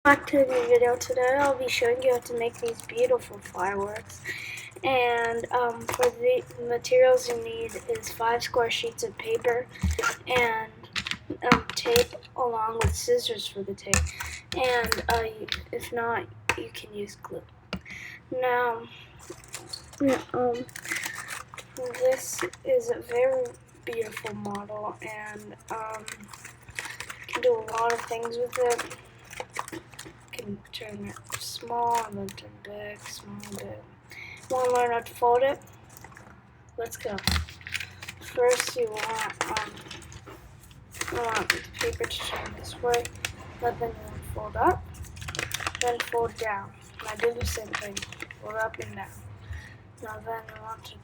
Back to the video. Today I'll be showing you how to make these beautiful fireworks. And for the materials you need is 5 square sheets of paper and tape along with scissors for the tape. And if not, you can use glue. Now, this is a very beautiful model, and you can do a lot of things with it. Can turn it small and then turn big, small, big. Want to learn how to fold it? Let's go. First, you want the paper to turn this way, but then you want to fold up, then fold down. Now do the same thing, fold up and down. Now then you want to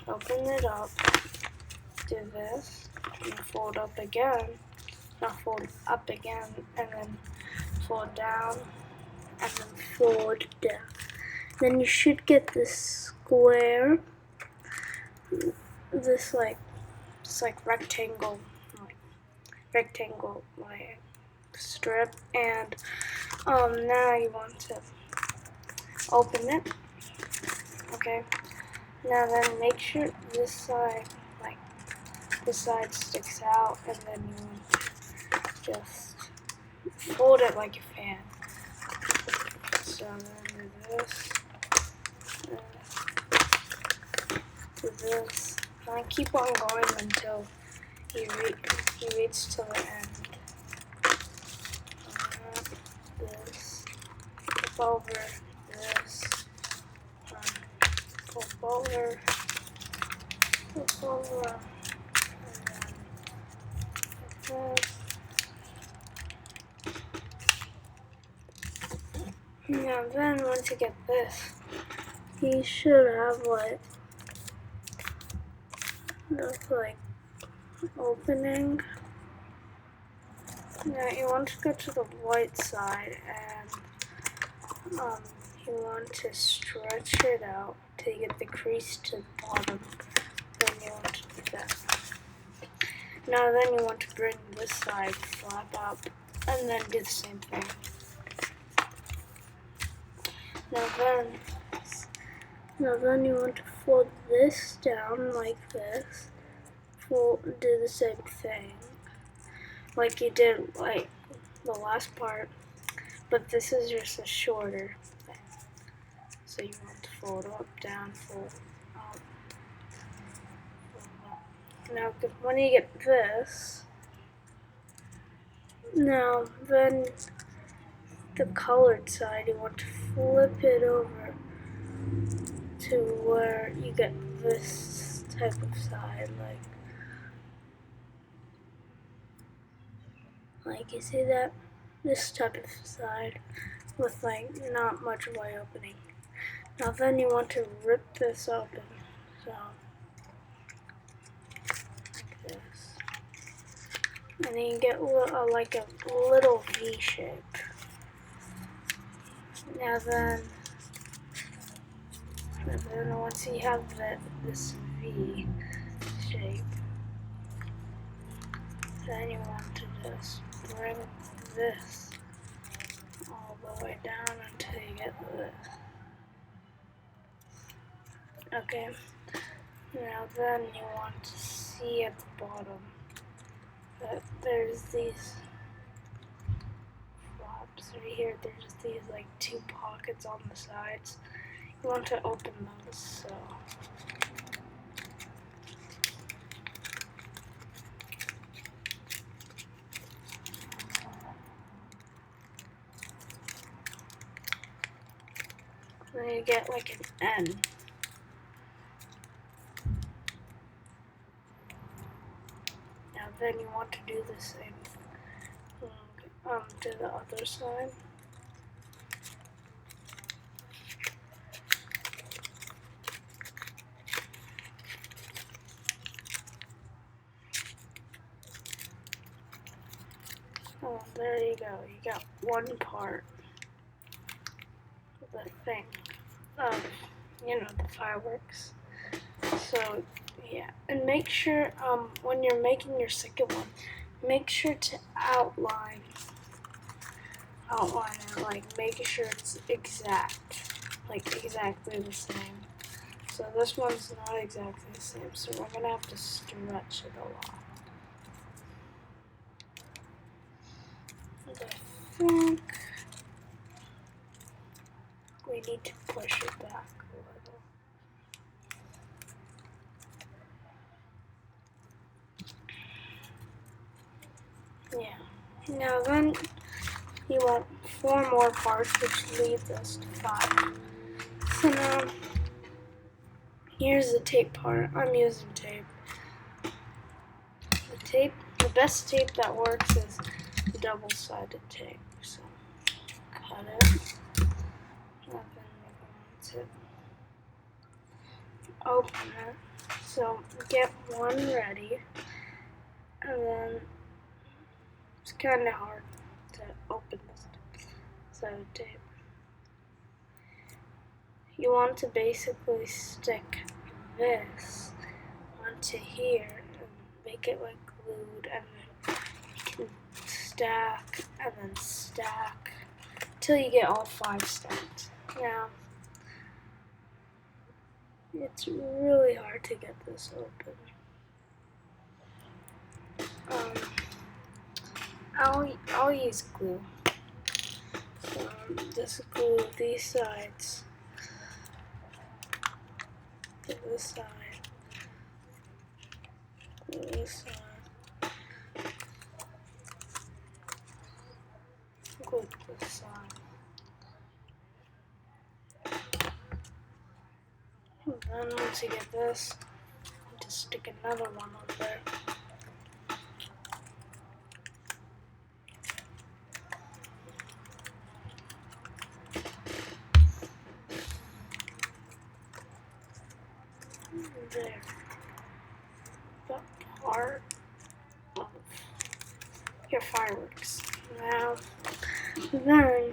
open it up, do this, and fold up again. Now fold up again, and then fold down, and then fold down. Then you should get this square, this rectangle strip, and now you want to open it. Okay. Now then make sure this side sticks out, and then you want to just fold it like a fan. So then do this. To this, and keep on going until you reach to the end. This, flip over, this, flip over, and then this. Now then, once you get this, you should have this opening. Now you want to go to the white side, and you want to stretch it out till you get the crease to the bottom. Then you want to do that. Now then you want to bring this side flap up, and then do the same thing. Now then you want to fold this down like this. Do the same thing like you did the last part, but this is just a shorter thing. So you want to fold up, down, fold up, fold up. Now when you get this, now then the colored side, you want to flip it over to where you get this type of side, like you see that? This type of side with not much white opening. Now then you want to rip this open, so like this. And then you get like a little V shape. Now then once you have this V shape, then you want to just bring this all the way down until you get this. Okay. Now then you want to see at the bottom that there's these flops right here. There's these 2 pockets on the sides. You want to open those, so then you get an N. Now then you want to do the same to the other side. Oh, there you go. You got one part of the thing. The fireworks. So, yeah. And make sure, when you're making your second one, make sure to outline outline it, like making sure it's exact, like exactly the same. So this one's not exactly the same, so we're gonna have to stretch it a lot. And I think we need to push it back a little. Yeah. Now then, you want 4 more parts, which leads us to 5. So now, here's the tape part. I'm using tape. The best tape that works is double-sided tape. So, cut it. And then we're going to open it. So, get one ready. And then, it's kind of hard to open this side of tape. You want to basically stick this onto here and make it like glued, and then you can stack and then stack until you get all 5 stacked. Now, it's really hard to get this open. I'll use glue. So just glue these sides to this side, glue this side, glue this side. And then once you get this, just stick another one on there. There. That part of your fireworks. Now, then,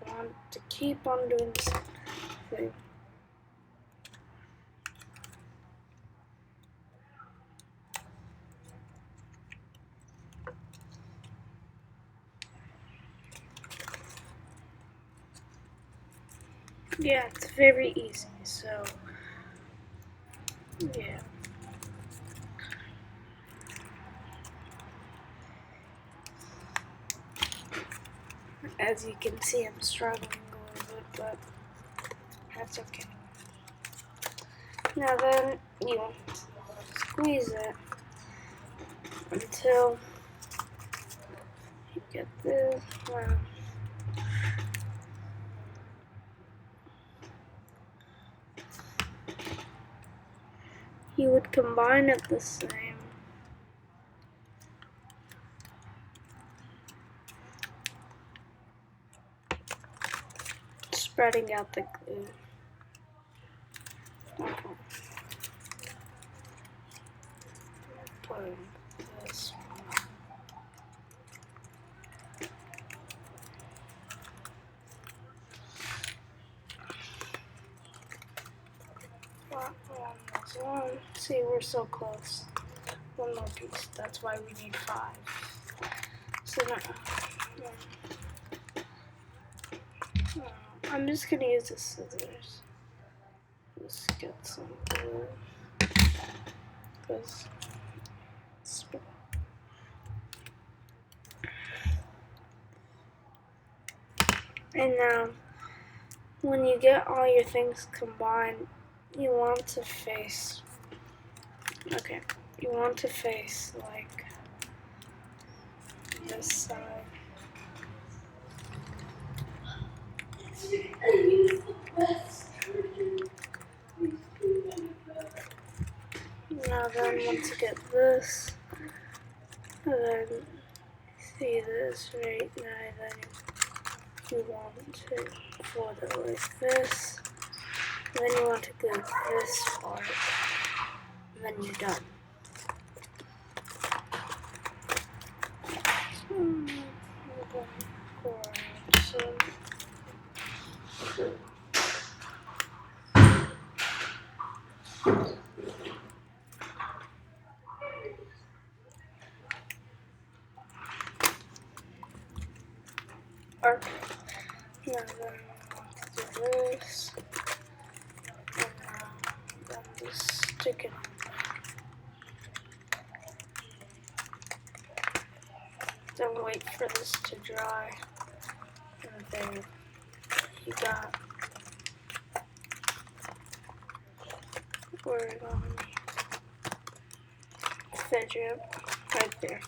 I want to keep on doing this thing. Yeah, it's very easy, so, yeah. As you can see, I'm struggling a little bit, but that's okay. Now then, you squeeze it until you get this round. You would combine it the same. Spreading out the glue. Okay. Putting this one. See, we're so close. One more piece. That's why we need 5. So now, I'm just gonna use the scissors. Just get some glue. Because and now, when you get all your things combined, you want to face. Okay, you want to face like this side. Now then, once you get this, and then see this right now, then you want to fold it like this, and then you want to glue this part, and then you're done. Now then do this, and then just stick it on. Then wait for this to dry, and then you got origami fidget right there.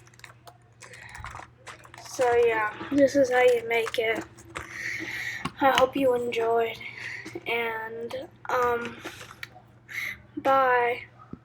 So yeah, this is how you make it. I hope you enjoyed, and bye.